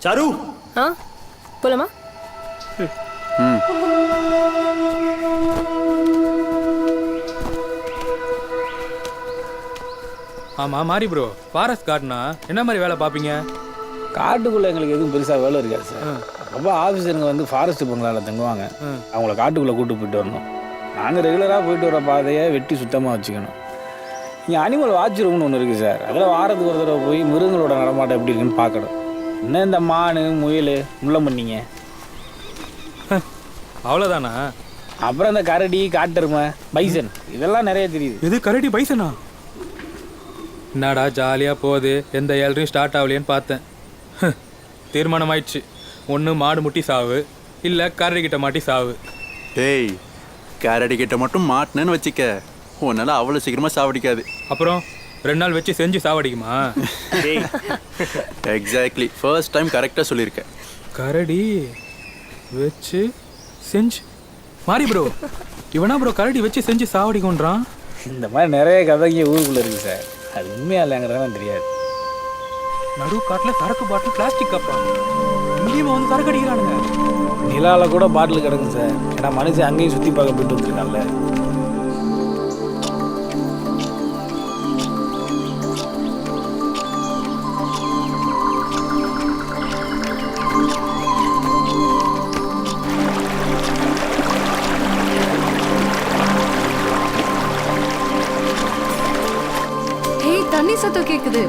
Sir போலாமா? ஆமாம் மாறி ப்ரோ, ஃபாரஸ்ட் கார்டுனா என்ன மாதிரி வேலை பார்ப்பீங்க? காட்டுக்குள்ளே எங்களுக்கு எதுவும் பெருசாக வேலை இருக்காது சார். ரொம்ப ஆஃபீஸருங்க வந்து ஃபாரஸ்ட் பங்களாவில் தங்குவாங்க. அவங்கள காட்டுக்குள்ளே கூட்டு போயிட்டு வரணும். நாங்கள் ரெகுலராக போயிட்டு வர பாதையை வெட்டி சுத்தமாக வச்சுக்கணும். இங்கே அனிமல் வாட்ச் ரூம்னு ஒன்று இருக்குது சார். அதில் வாரத்துக்கு ஒரு தடவை போய் மிருகங்களோட நடமாட்டம் எப்படி இருக்குன்னு பார்க்கணும். இன்னும் இந்த மான் முயல் முள்ளம்பன்னிங்க அவ்வளோதானா? அப்புறம் இந்த கரடி காட்டெருமை பைசன் இதெல்லாம் நிறைய தெரியுது. எது கரடி பைசனா? என்னடா ஜாலியாக போகுது, எந்த ஏழரையும் ஸ்டார்ட் ஆகலையேன்னு பார்த்தேன். தீர்மானம் ஆயிடுச்சு, ஒன்று மாடு முட்டி சாவு, இல்லை கரடி கிட்ட மாட்டி சாவு. டேய், கரடி கிட்ட மட்டும் மாட்டினேன்னு வச்சுக்க, உன்னால அவ்வளோ சீக்கிரமாக சாவடிக்காது. அப்புறம் 2 நாள் வச்சு செஞ்சு சாவடிக்குமா? எக்ஸாக்ட்லி, ஃபர்ஸ்ட் டைம் கரெக்டாக சொல்லியிருக்கேன். கரடி வச்சு செஞ்சு மாறி ப்ரோ, இவனா ப்ரோ கரடி வச்சு செஞ்சு சாவடிக்கும்ன்றான்? இந்த மாதிரி நிறைய கதைங்க ஊருக்குள்ளே இருக்குது சார். அது உண்மையாக இல்லைங்கிறதான் தெரியாது. நடு காட்டில் சரக்கு பாட்டில் பிளாஸ்டிக் கப்பா இங்கேயும் வந்து சரக்கு அடிக்கிறானுங்க. நிலாவில் கூட பாட்டில் கிடக்கும் சார். ஏன்னா மனுஷன் அங்கேயும் சுற்றி பார்க்க போயிட்டு வந்துருக்கான்ல. தண்ணி சத்தம் கேக்குது.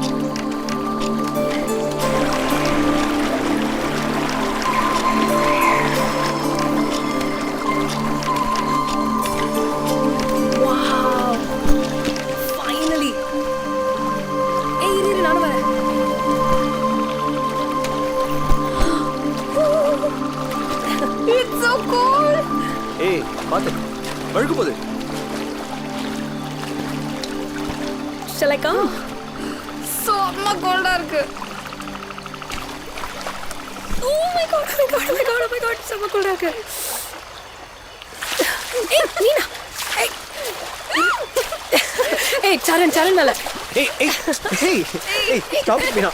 Finally. ஏய் இரு நானும் வரேன். It's so cool. ஏய் பாத்து, வழுக்கு போகுது. Shall I come? செம்ம கோல்டா இருக்கு. Oh my god, oh my god, oh my god, oh my god, செம்ம கோல்டா இருக்கு. ஏய் மீனா, ஏய் ஏய் சரண் மேல. ஏய் ஸ்டாப் மீனா.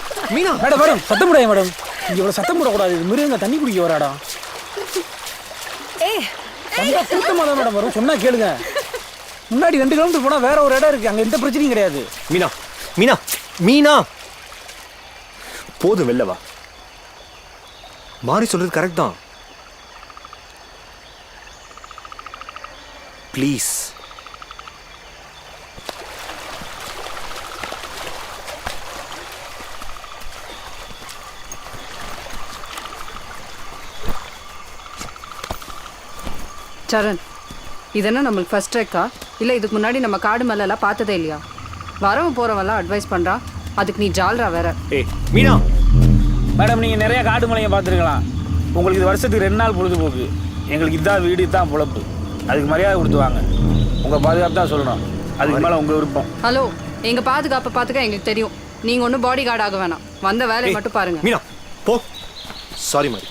மேடம் சத்தம் போடாதீங்க மேடம். இங்கே இவ்வளோ சத்தம் போடக்கூடாது. இது மிருகங்க தண்ணி குடிக்க வர இடம். ஏய் ரொம்ப கூட்டமாக தான் மேடம் வரும். சொன்னா கேளுங்க. முன்னாடி 2 கிலோமீட்டர் போனால் வேற ஒரு இடம் இருக்குது. அங்கே எந்த பிரச்சனையும் கிடையாது. மீனா போதும், வெளில வா. மாறி சொல்றது கரெக்ட் தான். ப்ளீஸ். சரண், இதென்ன நம்மளுக்கு ஃபர்ஸ்ட் ட்ரெக்கா? இல்லை இதுக்கு முன்னாடி நம்ம காடு மேலெல்லாம் பார்த்ததே இல்லையா? வரவன் போகிறவெல்லாம் அட்வைஸ் பண்ணுறா, அதுக்கு நீ ஜால்ரா வேற. ஏய் மீனா. மேடம் நீங்கள் நிறைய காடு மலையை பார்த்துருக்கலாம். உங்களுக்கு இது வருஷத்துக்கு 2 நாள் பொழுதுபோக்கு. எங்களுக்கு இதான் வீடு, இதான் பொழப்பு. அதுக்கு மரியாதை கொடுத்து வாங்க. உங்கள் பாதுகாப்பு தான் சொல்லணும். அதுக்கு மேலே உங்கள் விருப்பம். ஹலோ, எங்கள் பாதுகாப்பை பார்த்துக்க எங்களுக்கு தெரியும். நீங்கள் ஒன்றும் பாடி கார்டு ஆக வேணாம். வந்த வேலையை மட்டும் பாருங்கள். மீனா போ. சாரி மாறி.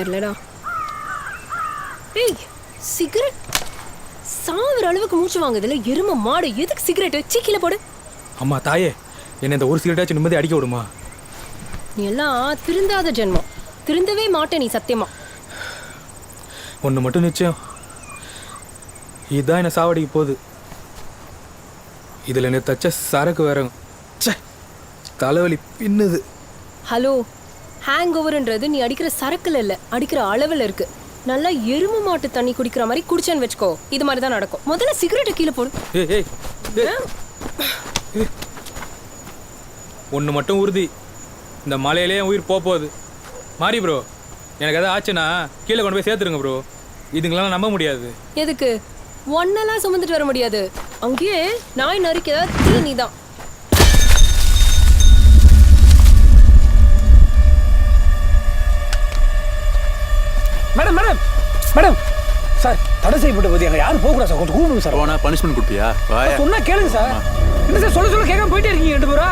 தெரியலடா. ஏய் சிகரெட் சாவர அளவுக்கு மூச்சு வாங்குதுல எரும மாடு. எதுக்கு சிகரெட் சீக்கில போடு. அம்மா தாயே, என்ன இந்த ஒரு சிகரெட்டாச்சும் நிம்மதி அடிக்க விடுமா? நீ எல்லாம் திருந்தாத ஜென்மம். திருந்தவே மாட்டே நீ சத்தியமா. ஒன்று மட்டும் நிச்சயம், இதுதான் என்ன சாவடிக்கு போகுது. இதில் என்ன தச்ச சரக்கு வேற. தலைவலி பின்னுது. ஹலோ, ஹேங் ஓவர்ன்றது நீ அடிக்கிற சரக்குல இல்ல, அடிக்கிற அளவில் இருக்கு. நல்லா எருமை மாட்டு தண்ணி குடிக்கிற மாதிரி குடிச்சேன்னு வச்சுக்கோ, இது மாதிரி தான் நடக்கும். முதல்ல சிகரெட்டை கீழே போடு. ஒன்று மட்டும் உறுதி, இந்த மலையிலே உயிர் போகுது. மாறி ப்ரோ, எனக்கு எதாவது ஆச்சுன்னா கீழே கொண்டு போய் சேர்த்துருங்க ப்ரோ. இதுங்களாம் நம்ப முடியாது. எதுக்கு? ஒன்னெல்லாம் சுமந்துட்டு வர முடியாது. அங்கேயே நாய் நறுக்க தீனி தான். மேடம் மேடம் மேடம் சார், தடை செய்யப்பட்ட பற்றி அங்கே யாரும் போகக்கூடாது சார். கொஞ்சம் கூப்பிடுங்க சார். போனா பனிஷ்மெண்ட் கொடுப்பியா? வாயா. சொன்னா கேளுங்க சார். என்ன சார் சொல்ல சொல்ல கேட்காம போயிட்டே இருக்கீங்க 2 பேரா?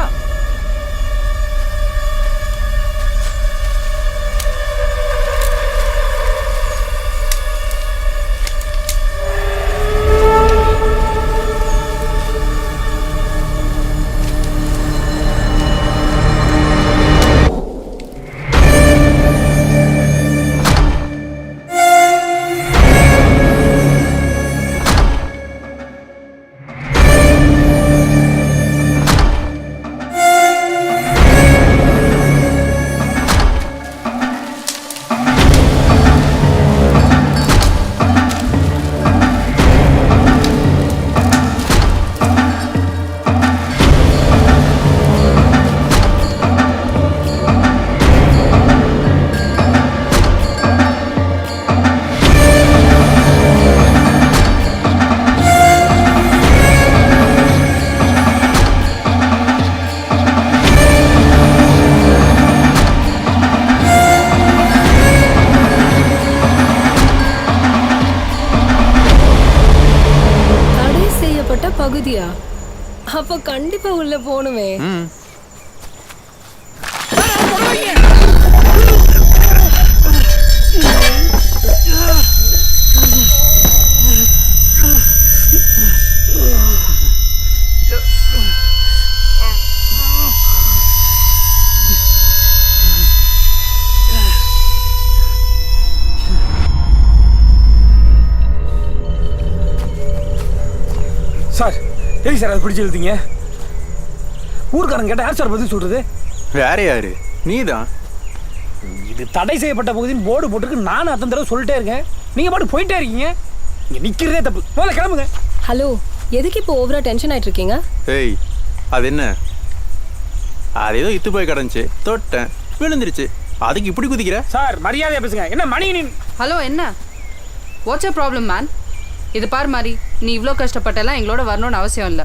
பகுதியா? அப்ப கண்டிப்பா உள்ள போகணுமே. சார் எதுக்கு சார் அதை பிடிச்சி எழுதிங்க? ஊருக்காரங்க கேட்டால் யார் சார் பதில் சொல்கிறது? வேற யாரு? நீ தான். இது தடை செய்யப்பட்ட பகுதின்னு போர்டு போட்டுருக்கு. நானும் அத்தனை தடவை சொல்லிட்டே இருக்கேன். நீங்கள் பாட்டு போயிட்டே இருக்கீங்க. இங்கே நிற்கிறதே தப்பு. முதல்ல கிளம்புங்க. ஹலோ, எதுக்கு இப்போ ஓவரா டென்ஷன் ஆயிட்டு இருக்கீங்க? ஏய், அது என்ன? அது ஏதோ இத்து போய் கிடந்துச்சு, தொட்டேன், விழுந்துருச்சு. அதுக்கு இப்படி குதிக்கிற? சார் மரியாதையாக பேசுங்க. என்ன மணி நீ? ஹலோ, என்ன வாட்ஸ் அ ப்ராப்ளம் மேன்? இது பார் மாதிரி, நீ இவ்வளோ கஷ்டப்பட்டெல்லாம் எங்களோட வரணும்னு அவசியம் இல்லை.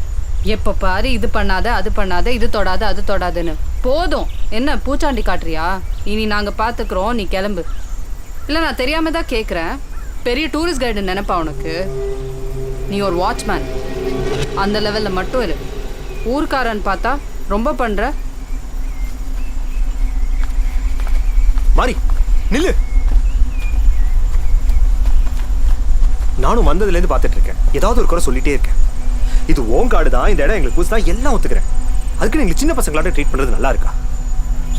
எப்போ பாரு இது பண்ணாத அது பண்ணாத, இது தொடாத அது தொடாதுன்னு. போதும். என்ன பூச்சாண்டி காட்டுறியா? இனி நாங்கள் பார்த்துக்குறோம், நீ கிளம்பு. இல்லை, நான் தெரியாம தான் கேட்குறேன். பெரிய டூரிஸ்ட் கைடு நினைப்பா உனக்கு? நீ ஒரு வாட்ச்மேன், அந்த லெவலில் மட்டும் இரு. ஊர்க்காரன் பார்த்தா ரொம்ப பண்ணுற. மாறி நில்லு. நானும் வந்ததுலேருந்து பார்த்துட்டு இருக்கேன். ஏதாவது ஒரு குறை சொல்லிட்டே இருக்கேன். இது ஓன் காடு தான், இந்த இடம் எங்களுக்கு புதுசு தான், எல்லாம் ஒத்துக்கிறேன். அதுக்கு எங்களுக்கு சின்ன பசங்களாட்ட ட்ரீட் பண்ணுறது நல்லா இருக்கா?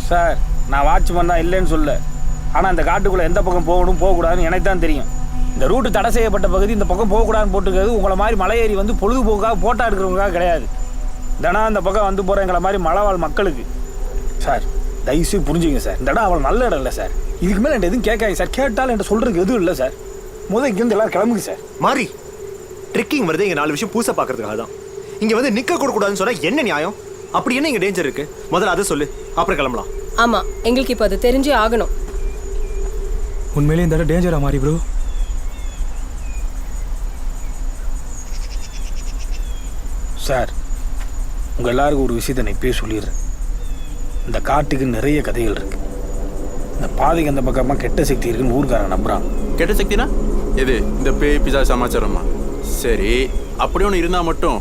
சார், நான் வாட்ச்மேன் தான், இல்லைன்னு சொல்ல. ஆனால் இந்த காட்டுக்குள்ளே எந்த பக்கம் போகணும் போகக்கூடாதுன்னு எனக்கு தான் தெரியும். இந்த ரூட்டு தடை செய்யப்பட்ட பகுதி, இந்த பக்கம் போகக்கூடாதுன்னு போட்டுக்கிறது உங்களை மாதிரி மலை ஏறி வந்து பொழுதுபோக்காக போட்டா எடுக்கிறவங்களுக்காக கிடையாது. தினம் இந்த பக்கம் வந்து போகிற எங்களை மாதிரி மலைவாழ் மக்களுக்கு. சார் தயவுசெய்து புரிஞ்சுங்க சார். இந்த இடம் அவ்வளோ நல்ல இடம் இல்லை சார். இதுக்கு மேலே என்கிட்ட எதுவும் கேட்காங்க சார். கேட்டாலும் என்கிட்ட சொல்கிறதுக்கு எதுவும் இல்லை சார். முதல் இங்கேருந்து எல்லாரும் கிளம்புங்க சார். மாறி, ட்ரெக்கிங் வருது இங்கே 4 விஷயம் பூசை பார்க்கறதுக்காக தான். இங்கே வந்து நிற்க கூடாதுன்னு சொன்னால் என்ன நியாயம்? அப்படி என்ன இங்கே டேஞ்சர் இருக்கு? முதல்ல அதை சொல்லு, அப்புறம் கிளம்பலாம். ஆமா, எங்களுக்கு இப்போ அது தெரிஞ்சே ஆகணும். உண்மையிலே இந்த இடம் டேஞ்சரா மாறி ப்ரோ? சார், உங்கள் எல்லாருக்கும் ஒரு விஷயத்தை நான் இப்பயே சொல்லிடுறேன். இந்த காட்டுக்கு நிறைய கதைகள் இருக்கு. இந்த பாதைக்கு அந்த பக்கமாக கெட்ட சக்தி இருக்குன்னு ஊர்க்காரன் நம்புறான். கெட்ட சக்தினா எது? இந்த பேய் பிசா சமாச்சாரமா? சரி, அப்படி ஒன்று இருந்தால் மட்டும்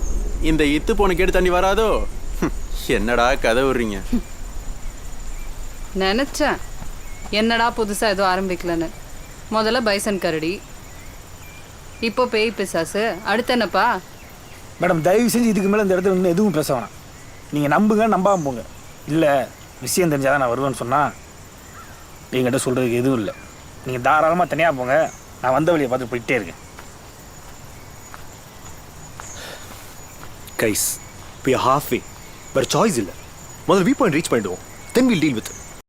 இந்த இத்து போன கேட்டு தண்ணி வராதோ? என்னடா கதை விடுறீங்க? நினச்சேன் என்னடா புதுசாக ஏதோ ஆரம்பிக்கலன்னு. முதல்ல பைசன் கரடி, இப்போ பேய் பிசாசு, அடுத்து என்னப்பா? மேடம், தயவு செஞ்சு இதுக்கு மேலே இந்த இடத்துல இன்னும் எதுவும் பேச வேணாம். நீங்கள் நம்புங்க, நம்பாமல் போங்க. இல்லை, விஷயம் தெரிஞ்சாதான் நான் வருவேன்னு சொன்னால் என்கிட்ட சொல்கிறதுக்கு எதுவும் இல்லை. நீங்கள் தாராளமாக தனியாக போங்க. நான் வந்த வழியை பார்த்து போயிட்டே இருக்கேன். Guys, we are halfway. வேறு சாய்ஸ் இல்லை. முதல்ல வியூ பாயிண்ட் ரீச் பண்ணிடுவோம். Then will deal with.